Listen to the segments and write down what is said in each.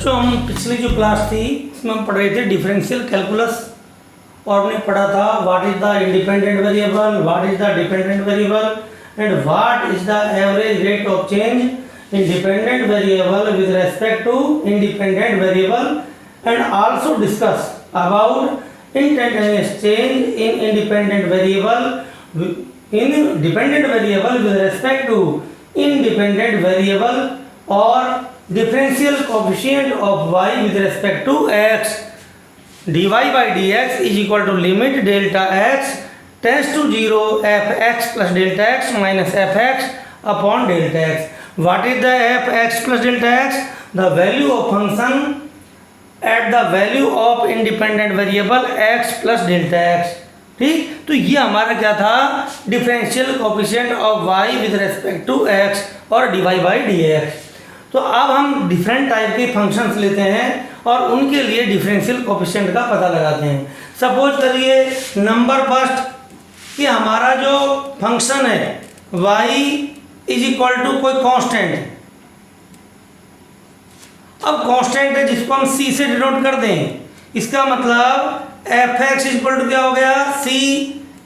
बच्चों हम पिछली जो क्लास थी इसमें हम पढ़ रहे थे डिफरेंशियल कैलकुलस और हमने पढ़ा था what is the independent variable, what is the dependent variable and what is the average rate of change in dependent variable with respect to independent variable and also discuss about instantaneous change in independent variable in dependent variable with respect to independent variable or differential coefficient of y with respect to x. dy by dx is equal to limit delta x tends to 0 fx plus delta x minus fx upon delta x. What is the fx plus delta x? The value of function at the value of independent variable x plus delta x. ठीक, तो ये हमारा क्या था, differential coefficient of y with respect to x और dy by dx. तो अब हम डिफरेंट टाइप के फंक्शंस लेते हैं और उनके लिए डिफरेंशियल कोएफिशिएंट का पता लगाते हैं. सपोज करिए नंबर फर्स्ट कि हमारा जो फंक्शन है y इज इक्वल टू कोई कांस्टेंट. अब कांस्टेंट है जिसको हम c से डिनोट कर दें. इसका मतलब एफ एक्स इक्वल टू क्या हो गया, c,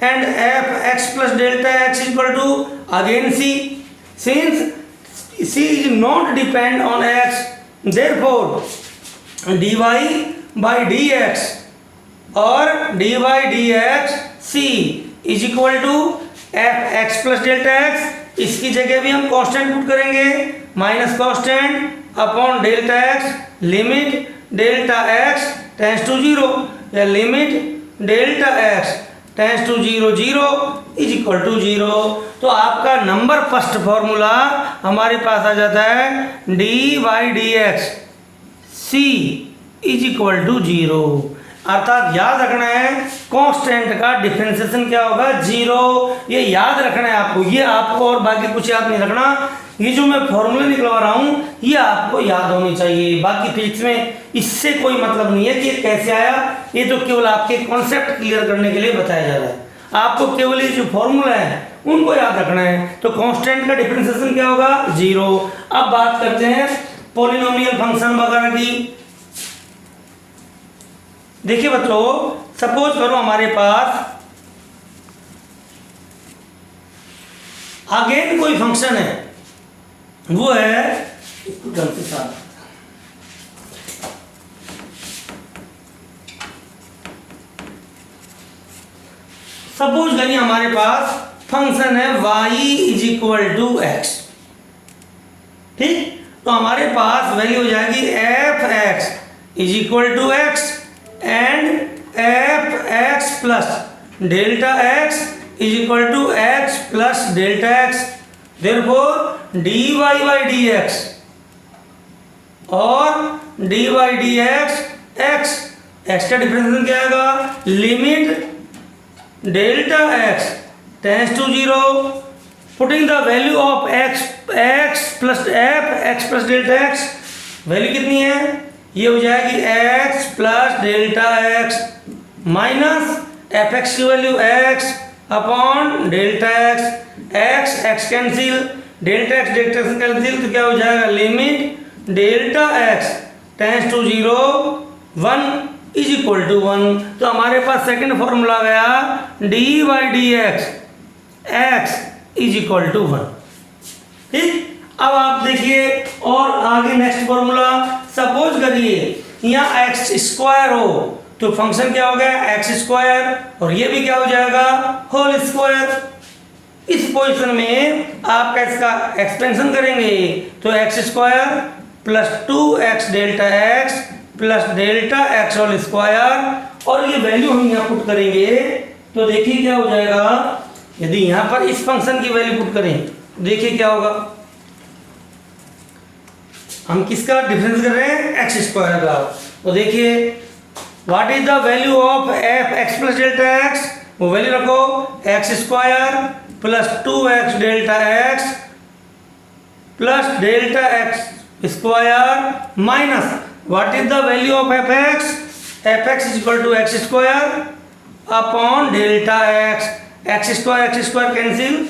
and f x plus delta x equal to again c. Since c is not depend on x, therefore d y by d x और d y d x c is equal to f x plus delta x. इसकी जगह भी हम constant put करेंगे, minus constant upon delta x limit delta x tends to 0 या limit delta x tends to 0 0 is equal to 0. तो आपका number first formula हमारे पास आ जाता है d by d x c is equal to 0. अर्थात याद रखना है कांस्टेंट का डिफरेंशिएशन क्या होगा, 0. ये याद रखना है आपको, ये आपको और बाकी कुछ याद नहीं रखना. ये जो मैं फॉर्मूले निकलवा रहा हूँ ये आपको याद होनी चाहिए. बाकी फिजिक्स में इससे कोई मतलब नहीं है कि ये कैसे आया, ये तो केवल आपके कॉन्सेप्ट क्लियर करने के लिए बताया जा रहा है. आपको केवल ये जो फॉर्मूला है उनको याद रखना है. तो कांस्टेंट का डिफरेंशिएशन क्या होगा, 0. अब बात करते हैं पॉलिनोमियल फंक्शन वगैरह की. देखिए बच्चों, सपोज करो हमारे पास अगेन कोई फंक्शन है, वो है गलती साथ. सपोज करिए हमारे पास फंक्शन है y is equal to x. ठीक, तो हमारे पास वैल्यू हो जाएगी f x is equal to x and f x plus delta x is equal to x plus delta x. Therefore dy by dx और dy बाई dx x का डिफरेंशिएशन क्या आएगा, limit delta x tends to 0 putting the value of x plus f x plus delta x. Value कितनी है, ये हो जाएगी x plus delta x minus f x की value x upon delta x cancel, delta x cancel, तो क्या हो जाएगा limit delta x tends to 0 1 is equal to 1. तो हमारे पास सेकंड फॉर्मूला आ गया d by d x is equal to 1. ठीक, अब आप देखिए और आगे नेक्स्ट फॉर्मूला. सपोज करिए यहाँ एक्स स्क्वायर हो तो फंक्शन क्या हो गया, एक्स स्क्वायर, और ये भी क्या हो जाएगा, होल स्क्वायर. इस पोजीशन में आप इसका एक्सपेंशन करेंगे तो x square plus 2x delta x plus delta x whole square, और ये वैल्यू हम यहाँ पुट करेंगे तो देखिए क्या हो जाएगा. यदि यहाँ पर इस फंक्शन की वैल्यू पुट करें देखिए क्या होगा. हम किसका डिफरेंस कर रहे हैं, एक्स स्क्वायर का. तो देखिए what is the value of f x plus delta x, वो वैल्यू रखो x square plus 2x delta x plus delta x square minus what is the value of f x is equal to x square upon delta x square cancel,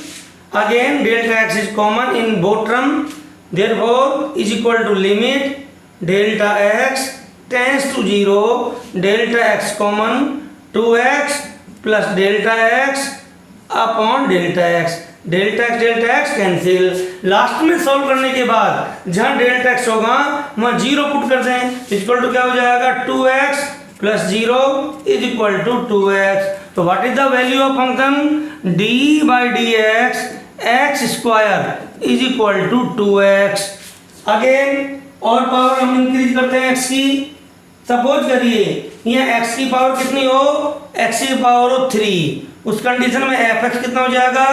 again delta x is common in both term, therefore is equal to limit delta x tends to 0, delta x common 2x plus delta x upon delta x cancel. Last में solve करने के बाद जहां delta x होगा वहां 0 put कर दें, equal to क्या हो जाएगा 2x plus 0 is equal to 2x। तो what is the value of function d by d x square is equal to 2x। Again और पावर हम इंक्रीज करते हैं x की। सपोज करिए यहाँ x की पावर कितनी हो, x की पावर हो 3, उस कंडीशन में fx कितना हो जाएगा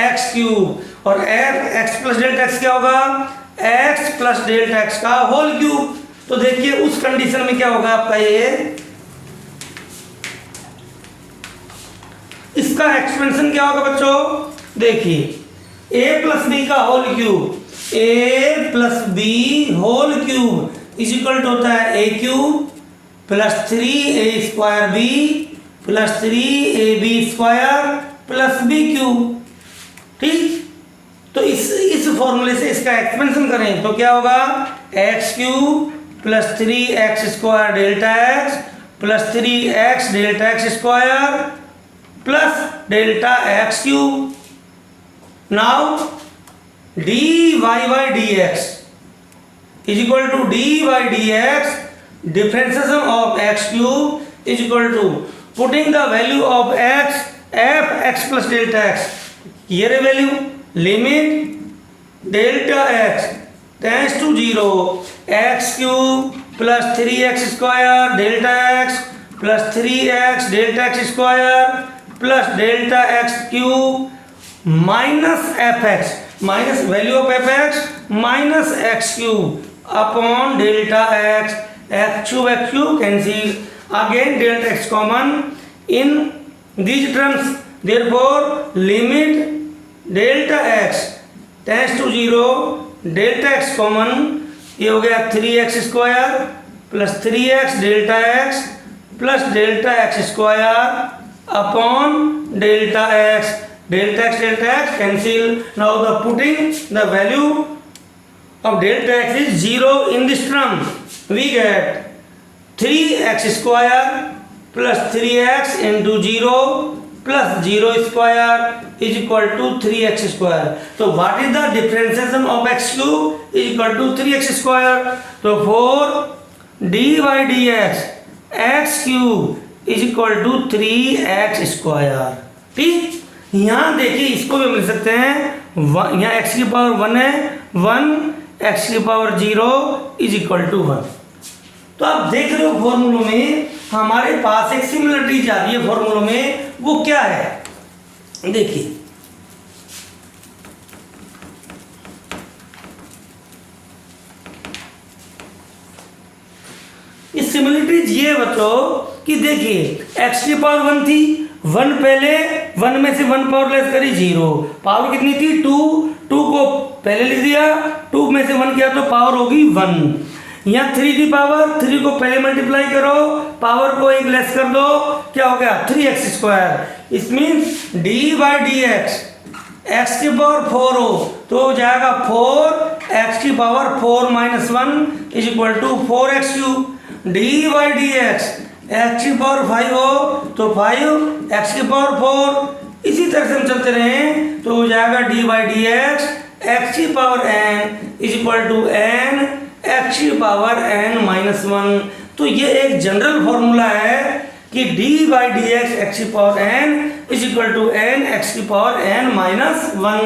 x क्यूब और x प्लस डेल्टा x क्या होगा x प्लस डेल्टा x का होल क्यूब। तो देखिए उस कंडीशन में क्या होगा आपका ये, इसका एक्सपेंशन क्या होगा बच्चों, देखिए a प्लस बी का whole cube, a plus b whole cube is equal to होता है a cube plus 3a square b plus 3ab square plus b cube. ठीक, तो इस फॉर्मूले से इसका एक्सपेंशन करें तो क्या होगा x cube plus 3x square delta x plus 3x delta x square plus delta x cube. Now dy by dx is equal to d by dx differentiation of x cube is equal to putting the value of x f(x plus delta x), here a value limit delta x tends to 0 x cube plus 3x square delta x plus 3x delta x square plus delta x cube minus fx minus value of fx minus x cube upon delta x cube cancel, again delta x common in these terms, therefore limit delta x tends to 0 delta x common, ये हो गया 3x square plus 3x delta x plus delta x square upon delta x cancel. Now the putting the value of delta x is 0 in this term, we get 3x square plus 3x into 0 plus 0 square is equal to 3x square. So what is the differentiation of x cube is equal to 3x square. So 4 d by dx x cube is equal to 3x square. ठीक, यहाँ देखिए इसको भी मिल सकते हैं, यहाँ x की power 1 है, 1 x की पावर 0 इज इक्वल टू 1। तो आप देख रहे हो फॉर्मूलों में हमारे पास एक सिमिलरिटी जा रही है फॉर्मूलों में, वो क्या है देखिए, इस सिमिलरिटीज ये बच्चों कि देखिए x की पावर 1 थी, 1 पहले 1 में से 1 पावर लेस करी 0, पावर कितनी थी 2 को पहले लिख दिया, 2 में से 1 किया तो पावर होगी 1। यहाँ 3 की पावर 3 को पहले मल्टीप्लाई करो, पावर को 1 लेस कर दो, क्या हो गया 3x स्क्वायर। इस means d by d x की पावर 4 हो तो हो जाएगा 4x की power 4 minus 1 is equal to 4x cube. d by d x की पावर 5 हो तो 5x की पावर 4, इसी तरह से हम चलते रहें तो हो जाएगा d बाई डी एक्स की power n is equal to n x की पावर n माइनस 1। तो ये एक जनरल फॉर्मूला है कि d बाई डी एक्स की power n is equal to n x की पावर n माइनस 1।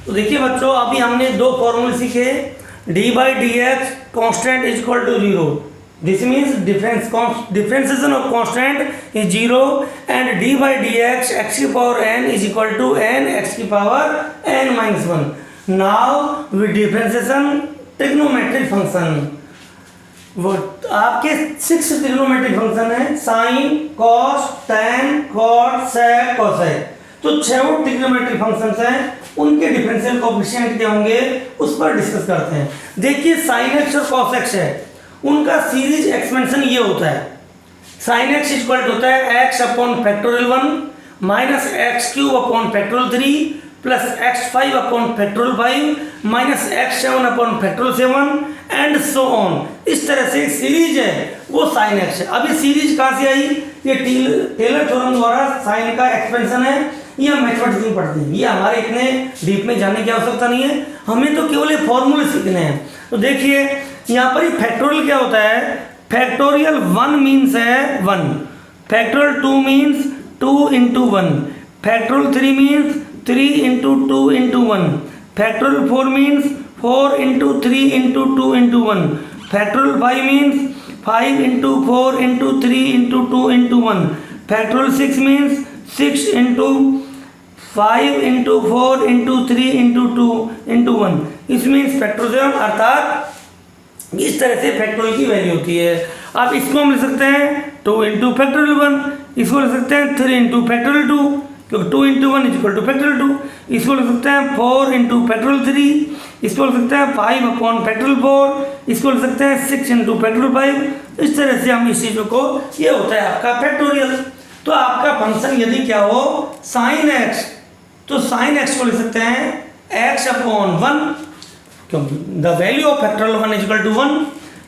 तो देखिए बच्चों अभी हमने दो फॉर्मूले सीखे, d by d x constant is equal to 0, this means differentiation of constant is 0 and d by d x की power n is equal to n x की power n minus 1। Now with differentiation trigonometric function, वो आपके 6 trigonometric function है, sine cos tan cot sec cosec, तो 6 trigonometric functions हैं, उनके differential coefficient क्या होंगे उस पर डिस्कस करते हैं। देखिए साइन एक्स और कॉस एक्स है, उनका सीरीज एक्सपेंशन ये होता है, साइन एक्स इक्वल होता है x upon factorial 1 minus x cube upon factorial 3 plus x5 upon factorial 5 minus x7 upon factorial 7 and so on. इस तरह से एक सीरीज है वो साइन x है। अब ये सीरीज कहाँ से आई? ये टेलर थ्योरम द्वारा साइन का एक्सपेंशन है। ये हम मैथमेटिक्स में पढ़ते हैं, ये हमारे इतने डीप में जाने की आवश्यकता नहीं है, हमें तो केवल ये फॉर्मूले सीखने हैं। तो देखिए यहाँ पर फैक्टोरियल क्या होता है? फैक्टोरियल 1 मीन्स है 1, factorial 2 means 2 into 1, factorial 3 means 3 into 2 into 1, factorial 4 means 4 into 3 into 2 into 1, factorial 5 means 5 into 4 into 3 into 2 into 1, factorial 6 means 6 into 5 into 4 into 3 into 2 into 1। इस मीन्स फैक्टोरियल, अर्थात इस तरह से फैक्टोरियल की वैल्यू होती है। अब इसको हम लिख सकते हैं 2 इंटू फैक्टोरियल 1, इसको लिख सकते हैं 3 इंटू फैक्टोरियल 2, क्योंकि 2 into 1 is equal two factorial 2, इसको लिख सकते हैं 4 इंटू फैक्टोरियल 3, इसको लिख सकते हैं 5 अपॉन फैक्टोरियल 4, इसको लिख सकते हैं 6 इंटू फैक्टोरियल 5। इस तरह से हम इस चीज़ों को, ये होता है आपका फैक्टोरियल। तो आपका फंक्शन यदि क्या हो साइन एक्स, तो साइन एक्स को लिख सकते हैं x अपॉन 1, क्योंकि the value of factorial 1 is equal to 1,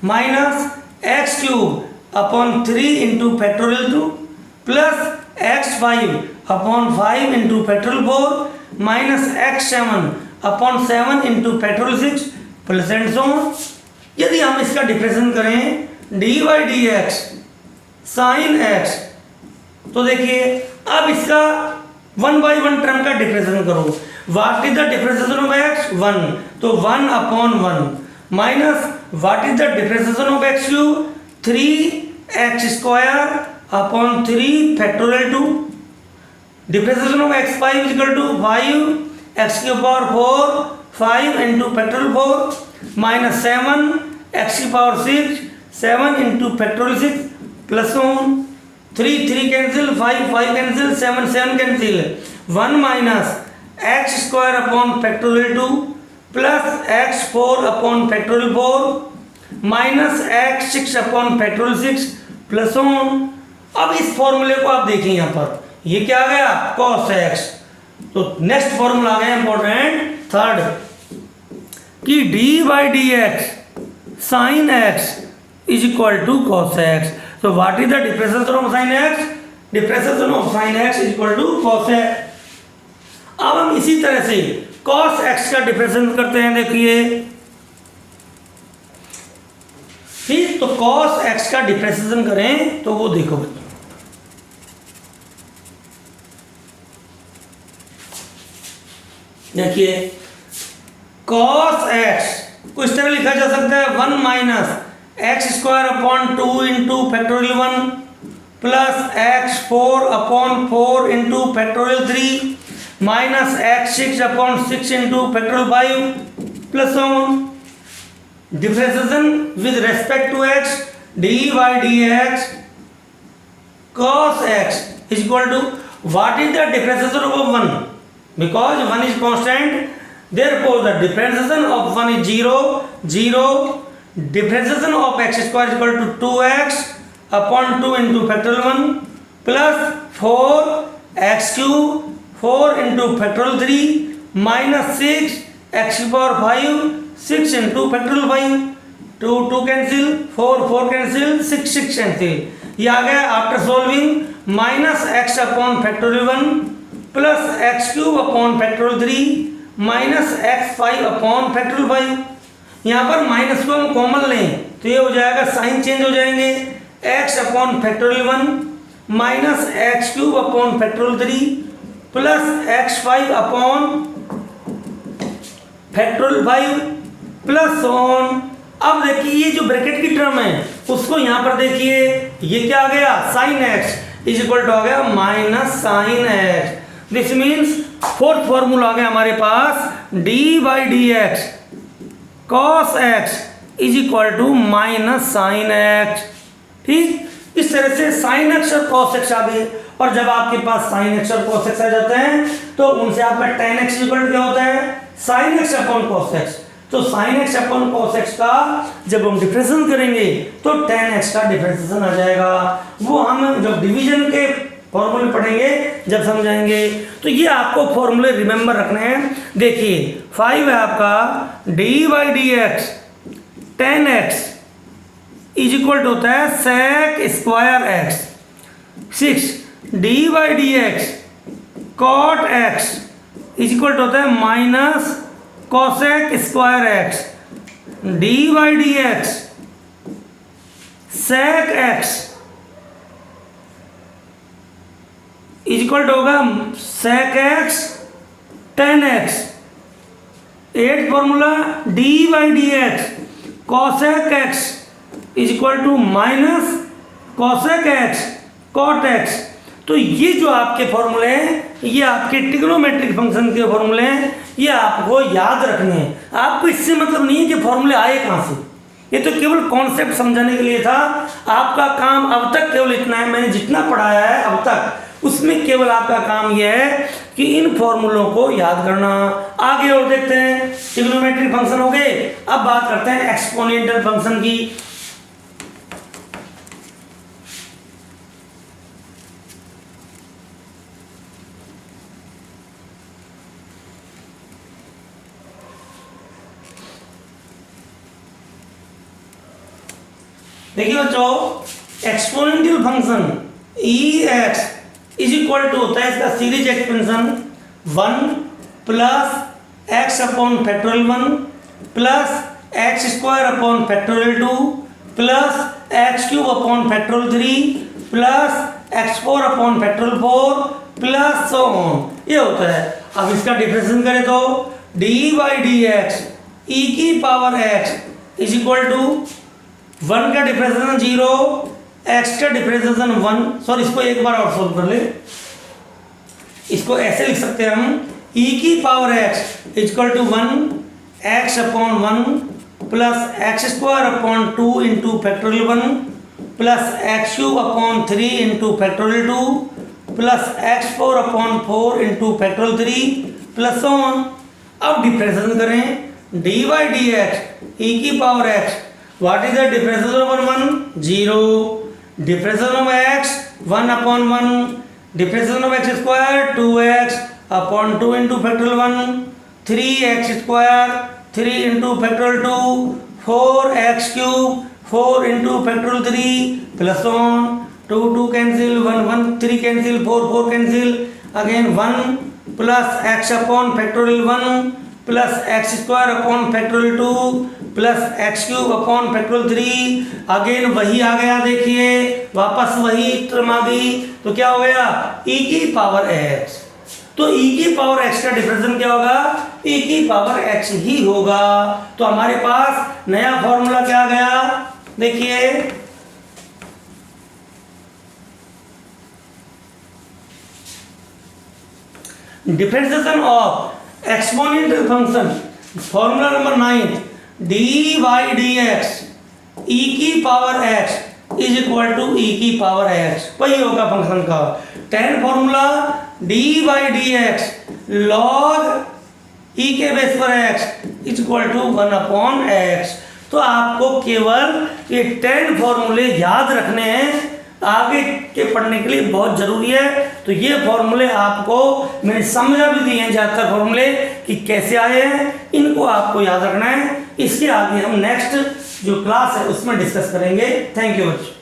minus x cube upon 3 into factorial 2 plus x5 upon 5 into factorial 4 minus x7 upon 7 into factorial 6 plus and so on. यदि हम इसका differentiation करें d by d x sine x, तो देखिए अब इसका 1 by 1 term का differentiation करो। What is the differentiation of x? 1, तो 1 upon 1 minus what is the differentiation of x cube? 3x square upon 3 factorial 2, differentiation of x5 is equal to 5 x की power 4 5 into factorial 4 minus 7 x की power 6 7 into factorial 6 plus 3 cancel, 5 cancel, 7 cancel, 1 minus x square upon factorial 2 plus x4 upon factorial 4 minus x6 upon factorial 6 plus 1। अब इस फॉर्मूले को आप देखिए, यहाँ पर ये क्या आ गया? cos x। तो नेक्स्ट फॉर्मूला आ गया इंपॉर्टेंट थर्ड, कि d by d x sine x is equal to cos x। So what is the differentiation of sin x? Differentiation of sin x is equal to cos x। अब हम इसी तरह से cos x का differentiation करते हैं। देखिए ठीक, तो cos x का डिफरेंशिएशन करें तो वो देखो, देखिए cos x को इस तरह लिखा जा सकता है 1 minus x square upon 2 into factorial 1 plus x4 upon 4 into factorial 3 minus x6 upon 6 into factorial 5 plus 1। Differentiation with respect to x d by d x cos x is equal to what is the differentiation of 1? Because 1 is constant, therefore the differentiation of 1 is 0, differentiation of x square is equal to 2x upon 2 into factorial 1 plus 4x cube 4 into factorial 3 minus 6 x to power 5 6 into factorial 5 2 cancel 4 cancel 6 cancel। ये आ गया after solving minus x upon factorial 1 plus x cube upon factorial 3 minus x5 upon factorial 5। यहाँ पर minus को हम common लें तो ये हो जाएगा, साइन चेंज हो जाएंगे, x upon factorial 1 minus x cube upon factorial 3 plus x5 upon factorial 5 plus on. अब देखिए ये जो ब्रैकेट की टर्म है उसको यहाँ पर देखिए, ये क्या आ गया, sine x is equal to आ गया minus sine x. This means fourth formula आ गया हमारे पास, d by d x cos x is equal to minus sine x. ठीक, इस तरह से साइन एक्स और कॉस एक्स आ गए, और जब आपके पास साइन एक्स और कॉस एक्स आ जाते हैं तो उनसे आपका टेन एक्स इक्वल क्या होता है, sine x upon cos x. तो sine x upon cos x का जब हम डिफरेंशिएशन करेंगे तो टेन एक्स का डिफरेंशिएशन आ जाएगा। वो हम जब डिवीजन के फॉर्मूले पढ़ेंगे जब समझाएंगे। तो ये आपको फॉर्मूले रिमेंबर रखने हैं। देखिए 5 है आपका dy/dx tan x is equal to होता है sec square x। 6 dy/dx cot x is equal to होता है minus cosec square x। dy/dx sec x is equal to होगा sec x tan x। 8 formula dy/dx cosec x is equal to minus cosec x cot x। तो ये जो आपके फॉर्मूले हैं ये आपके ट्रिग्नोमेट्रिक फंक्शन के फॉर्मूले हैं, ये आपको याद रखने हैं। आपको इससे मतलब नहीं है कि फॉर्मूले आए कहाँ से, ये तो केवल कॉन्सेप्ट समझाने के लिए था। आपका काम अब तक केवल इतना है, मैंने जितना पढ़ाया है अब तक उसमें केवल आपका काम यह है कि इन फॉर्मूलों को याद करना। आगे और देखते हैं, ट्रिग्नोमेट्रिक फंक्शन हो गए। अब बात करते हैं एक्सपोनेंशियल फंक्शन की। देखिए बच्चों, exponential function ex is equal to होता है इसका series expansion 1 plus x upon factorial 1 plus x square upon factorial 2 plus x cube upon factorial 3 plus x 4 upon factorial 4 plus so on, ये होता है। अब इसका डिफरेंशिएशन करें तो dy/dx e की power x is equal to 1 का differentiation 0, x का डिफरेंशिएशन 1। सॉरी, इसको एक बार और सोल्व कर ले। इसको ऐसे लिख सकते हैं हम e की power x equal to 1 x upon 1 plus x square upon 2 into factorial 1 plus x cube upon 3 into factorial 2 plus x 4 upon 4 into factorial 3 plus on. अब डिफरेंशिएशन करें dy/dx e की power x। What is the differentiation over 1? 0. Differentiation of x 1 upon 1. Differentiation of x square 2x upon 2 into factorial 1. 3x square 3 into factorial 2. 4x cube 4 into factorial 3 plus on 2 2 cancel 1 1 3 cancel 4 4 cancel again 1 plus x upon factorial 1 plus x square upon factorial 2 plus x cube upon factorial 3। Again वही आ गया, देखिए वापस वही term आ गई। तो क्या हो गया e की पावर x। तो e की पावर x का डिफरेंशिएशन क्या होगा, e की पावर x ही होगा। तो हमारे पास नया फॉर्मूला क्या आ गया, देखिए differentiation of exponential function formula number 9 dy/dx e की power x is equal to e की पावर x, वही होगा फंक्शन का। 10 फॉर्मूला dy/dx log e के बेस पर x is equal to 1 upon x। तो आपको केवल ये 10 फॉर्मूले याद रखने हैं, आगे के पढ़ने के लिए बहुत जरूरी है। तो ये फॉर्मूले आपको मैंने समझा भी दिए हैं, ज़्यादातर फॉर्मूले कि कैसे आए हैं, इनको आपको याद रखना है। इसके आगे हम नेक्स्ट जो क्लास है उसमें डिस्कस करेंगे। थैंक यू बच्चों।